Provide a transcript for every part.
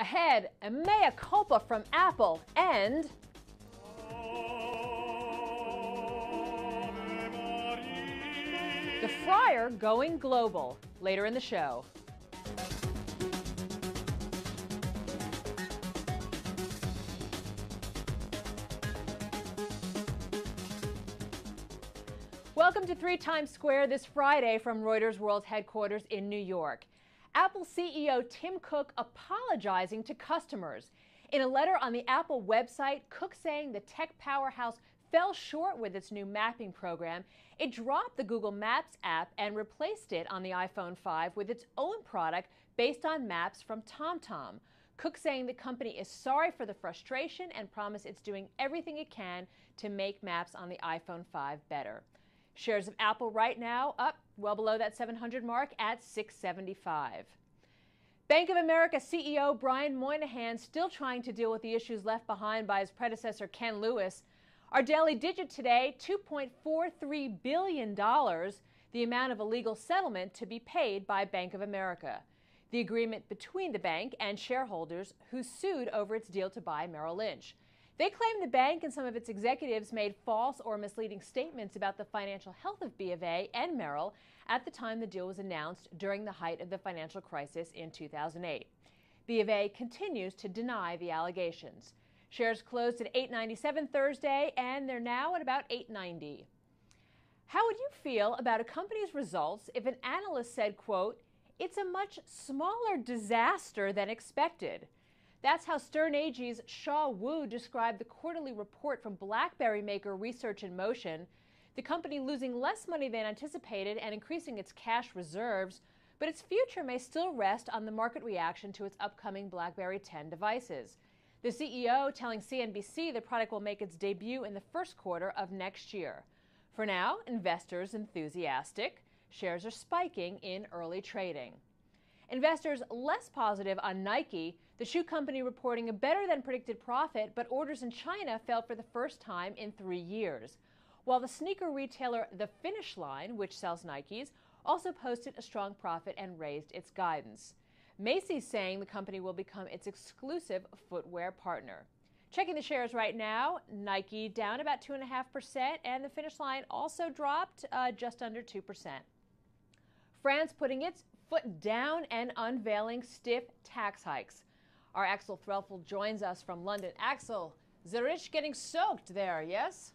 Ahead, a mea culpa from Apple and the Fryer going global later in the show. Welcome to 3 Times Square this Friday from Reuters World Headquarters in New York. Apple CEO Tim Cook apologizing to customers. In a letter on the Apple website, Cook saying the tech powerhouse fell short with its new mapping program. It dropped the Google Maps app and replaced it on the iPhone 5 with its own product based on maps from TomTom. Cook saying the company is sorry for the frustration and promised it's doing everything it can to make maps on the iPhone 5 better. Shares of Apple right now up well below that 700 mark at 675. Bank of America CEO Brian Moynihan still trying to deal with the issues left behind by his predecessor Ken Lewis. Our daily digit today, $2.43 billion, the amount of a legal settlement to be paid by Bank of America. The agreement between the bank and shareholders who sued over its deal to buy Merrill Lynch. They claim the bank and some of its executives made false or misleading statements about the financial health of B of A and Merrill at the time the deal was announced during the height of the financial crisis in 2008. B of A continues to deny the allegations. Shares closed at $8.97 Thursday, and they're now at about $8.90. How would you feel about a company's results if an analyst said, quote, "It's a much smaller disaster than expected"? That's how Sterne Agee's Shaw Wu described the quarterly report from BlackBerry maker Research in Motion, the company losing less money than anticipated and increasing its cash reserves, but its future may still rest on the market reaction to its upcoming BlackBerry 10 devices. The CEO telling CNBC the product will make its debut in the first quarter of next year. For now, investors enthusiastic. Shares are spiking in early trading. Investors less positive on Nike, the shoe company reporting a better than predicted profit, but orders in China fell for the first time in 3 years. While the sneaker retailer The Finish Line, which sells Nikes, also posted a strong profit and raised its guidance. Macy's saying the company will become its exclusive footwear partner. Checking the shares right now, Nike down about 2.5%, and The Finish Line also dropped just under 2%. France putting its foot down and unveiling stiff tax hikes. Our Axel Threlfel joins us from London. Axel, the rich getting soaked there, yes?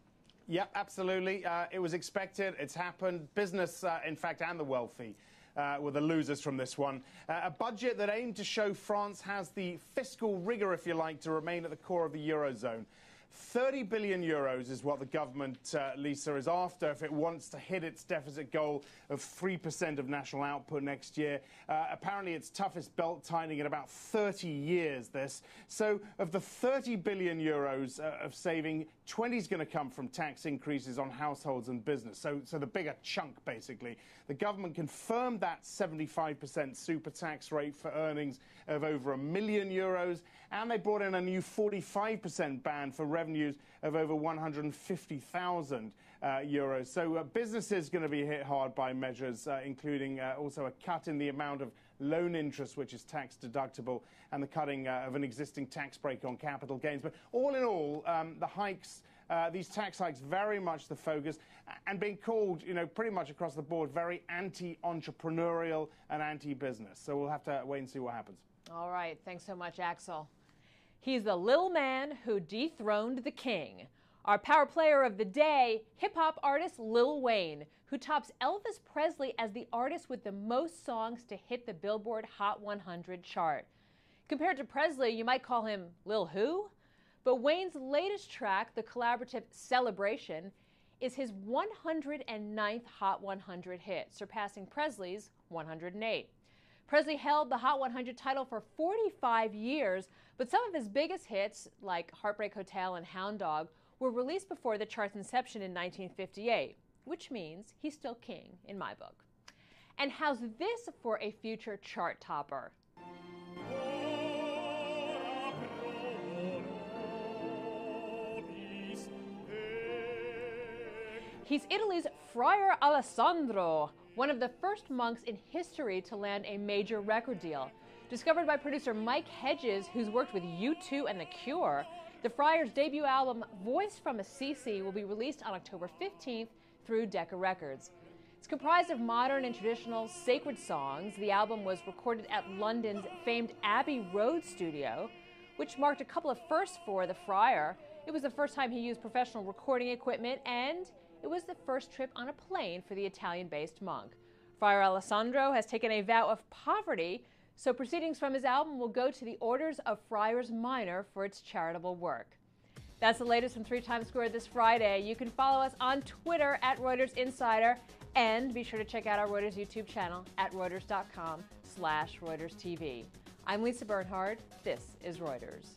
Yeah, absolutely. It was expected. It's happened. Business, in fact, and the wealthy were the losers from this one. A budget that aimed to show France has the fiscal rigor, if you like, to remain at the core of the Eurozone. 30 billion euros is what the government, Lisa, is after if it wants to hit its deficit goal of 3% of national output next year. Apparently its toughest belt tightening in about 30 years, this. So of the 30 billion euros of saving, 20 is going to come from tax increases on households and business. So the bigger chunk, basically. The government confirmed that 75% super tax rate for earnings of over €1 million, and they brought in a new 45% ban for revenues of over 150,000 euros. So businesses going to be hit hard by measures, including also a cut in the amount of loan interest, which is tax deductible, and the cutting of an existing tax break on capital gains. But all in all, the hikes, these tax hikes, very much the focus, and being called, pretty much across the board, very anti-entrepreneurial and anti-business. So we'll have to wait and see what happens. All right. Thanks so much, Axel. He's the little man who dethroned the king. Our power player of the day, hip-hop artist Lil Wayne, who tops Elvis Presley as the artist with the most songs to hit the Billboard Hot 100 chart. Compared to Presley, you might call him Lil Who? But Wayne's latest track, the collaborative Celebration, is his 109th Hot 100 hit, surpassing Presley's 108. Presley held the Hot 100 title for 45 years, but some of his biggest hits, like Heartbreak Hotel and Hound Dog, were released before the chart's inception in 1958, which means he's still king in my book. And how's this for a future chart topper? He's Italy's Friar Alessandro, one of the first monks in history to land a major record deal. Discovered by producer Mike Hedges, who's worked with U2 and The Cure, the Friars' debut album, Voice from Assisi, will be released on October 15th through Decca Records. It's comprised of modern and traditional sacred songs. The album was recorded at London's famed Abbey Road studio, which marked a couple of firsts for the Friar. It was the first time he used professional recording equipment, and it was the first trip on a plane for the Italian-based monk. Friar Alessandro has taken a vow of poverty, so proceedings from his album will go to the Orders of Friars Minor for its charitable work. That's the latest from 3 Times Square this Friday. You can follow us on Twitter at Reuters Insider, and be sure to check out our Reuters YouTube channel at Reuters.com/ReutersTV. I'm Lisa Bernhard. This is Reuters.